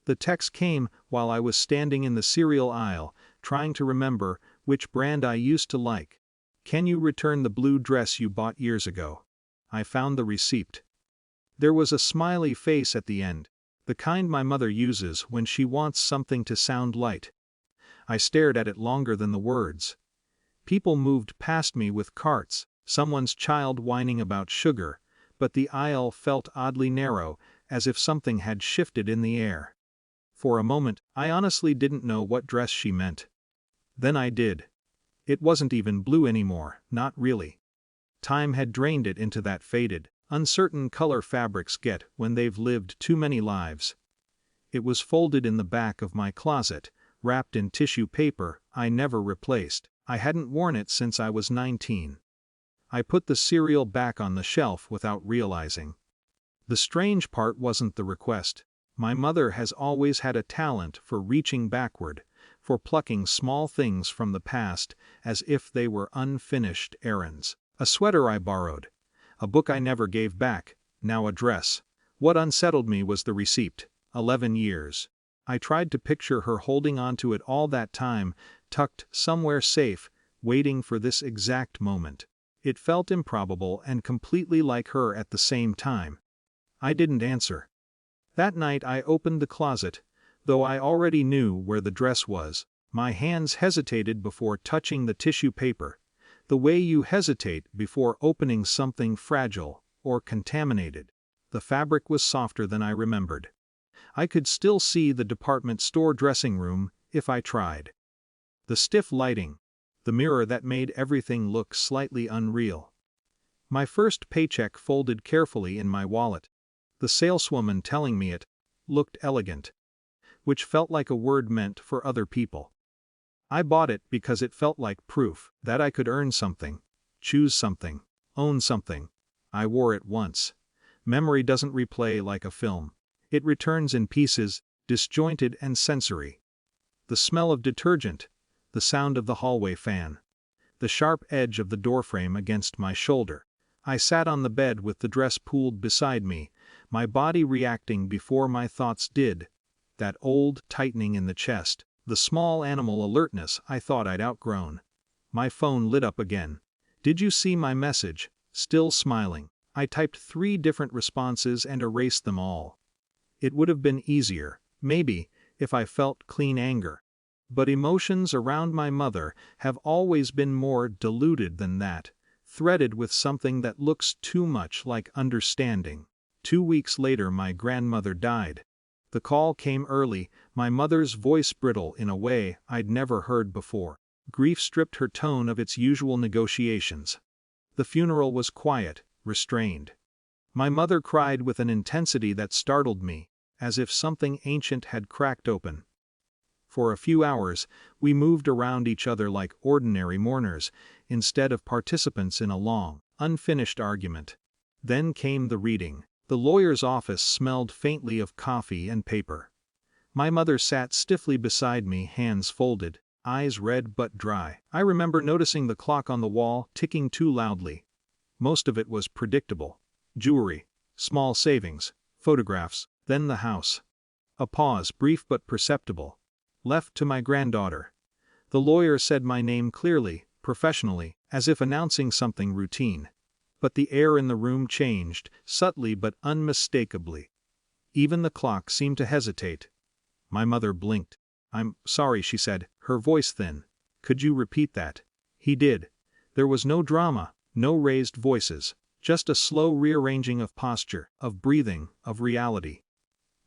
The text came while I was standing in the cereal aisle, trying to remember which brand I used to like. Can you return the blue dress you bought years ago? I found the receipt. There was a smiley face at the end, the kind my mother uses when she wants something to sound light. I stared at it longer than the words. People moved past me with carts, someone's child whining about sugar, but the aisle felt oddly narrow, as if something had shifted in the air. For a moment, I honestly didn't know what dress she meant. Then I did. It wasn't even blue anymore, not really. Time had drained it into that faded, uncertain color fabrics get when they've lived too many lives. It was folded in the back of my closet, wrapped in tissue paper I never replaced. I hadn't worn it since I was 19. I put the cereal back on the shelf without realizing. The strange part wasn't the request. My mother has always had a talent for reaching backward, for plucking small things from the past as if they were unfinished errands. A sweater I borrowed. A book I never gave back, now a dress. What unsettled me was the receipt. 11 years. I tried to picture her holding on to it all that time, tucked somewhere safe, waiting for this exact moment. It felt improbable and completely like her at the same time. I didn't answer. That night I opened the closet, though I already knew where the dress was. My hands hesitated before touching the tissue paper, the way you hesitate before opening something fragile or contaminated. The fabric was softer than I remembered. I could still see the department store dressing room if I tried. The stiff lighting, the mirror that made everything look slightly unreal. My first paycheck folded carefully in my wallet. The saleswoman telling me it looked elegant, which felt like a word meant for other people. I bought it because it felt like proof that I could earn something, choose something, own something. I wore it once. Memory doesn't replay like a film. It returns in pieces, disjointed and sensory. The smell of detergent, the sound of the hallway fan, the sharp edge of the doorframe against my shoulder. I sat on the bed with the dress pooled beside me, my body reacting before my thoughts did. That old tightening in the chest, the small animal alertness I thought I'd outgrown. My phone lit up again. Did you see my message? Still smiling. I typed 3 different responses and erased them all. It would have been easier, maybe, if I felt clean anger. But emotions around my mother have always been more diluted than that, threaded with something that looks too much like understanding. 2 weeks later my grandmother died. The call came early, my mother's voice brittle in a way I'd never heard before. Grief stripped her tone of its usual negotiations. The funeral was quiet, restrained. My mother cried with an intensity that startled me, as if something ancient had cracked open. For a few hours, we moved around each other like ordinary mourners, instead of participants in a long, unfinished argument. Then came the reading. The lawyer's office smelled faintly of coffee and paper. My mother sat stiffly beside me, hands folded, eyes red but dry. I remember noticing the clock on the wall ticking too loudly. Most of it was predictable. Jewelry, small savings, photographs, then the house. A pause, brief but perceptible. Left to my granddaughter. The lawyer said my name clearly, professionally, as if announcing something routine. But the air in the room changed, subtly but unmistakably. Even the clock seemed to hesitate. My mother blinked. "I'm sorry," she said, her voice thin. "Could you repeat that?" He did. There was no drama, no raised voices, just a slow rearranging of posture, of breathing, of reality.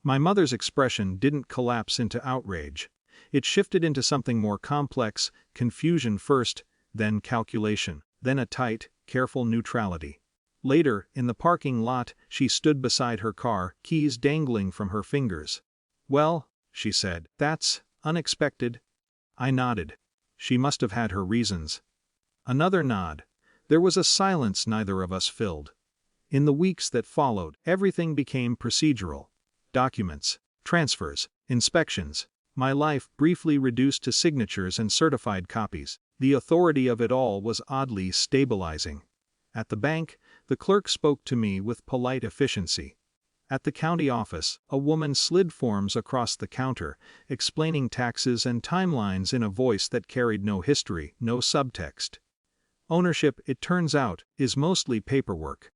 My mother's expression didn't collapse into outrage. It shifted into something more complex, confusion first, then calculation, then a tight, careful neutrality. Later, in the parking lot, she stood beside her car, keys dangling from her fingers. "Well," she said, "that's unexpected." I nodded. She must have had her reasons. Another nod. There was a silence neither of us filled. In the weeks that followed, everything became procedural. Documents, transfers, inspections. My life briefly reduced to signatures and certified copies. The authority of it all was oddly stabilizing. At the bank, the clerk spoke to me with polite efficiency. At the county office, a woman slid forms across the counter, explaining taxes and timelines in a voice that carried no history, no subtext. Ownership, it turns out, is mostly paperwork.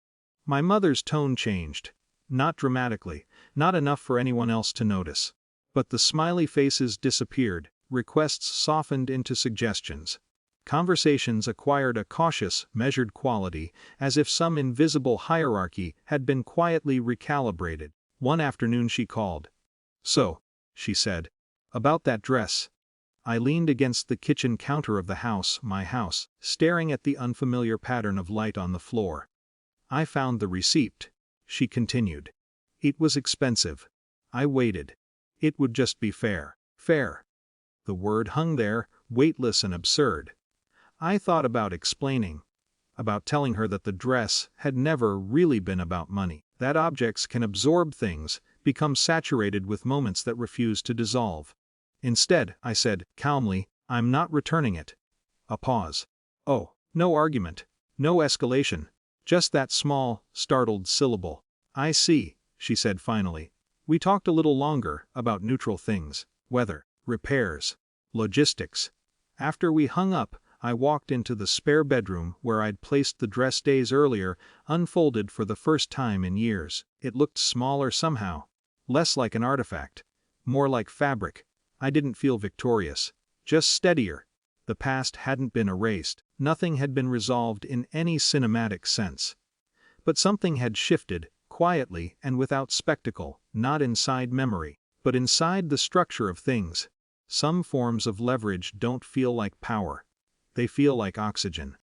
My mother's tone changed. Not dramatically, not enough for anyone else to notice. But the smiley faces disappeared, requests softened into suggestions. Conversations acquired a cautious, measured quality, as if some invisible hierarchy had been quietly recalibrated. One afternoon she called. "So," she said, "about that dress." I leaned against the kitchen counter of the house, my house, staring at the unfamiliar pattern of light on the floor. "I found the receipt," she continued. "It was expensive. I waited. It would just be fair." Fair. The word hung there, weightless and absurd. I thought about explaining. About telling her that the dress had never really been about money. That objects can absorb things, become saturated with moments that refuse to dissolve. Instead, I said, calmly, "I'm not returning it." A pause. Oh, no argument. No escalation. Just that small, startled syllable. "I see," she said finally. We talked a little longer, about neutral things. Weather, repairs, logistics. After we hung up, I walked into the spare bedroom where I'd placed the dress days earlier, unfolded for the first time in years. It looked smaller somehow. Less like an artifact. More like fabric. I didn't feel victorious. Just steadier. The past hadn't been erased. Nothing had been resolved in any cinematic sense. But something had shifted, quietly and without spectacle, not inside memory, but inside the structure of things. Some forms of leverage don't feel like power. They feel like oxygen.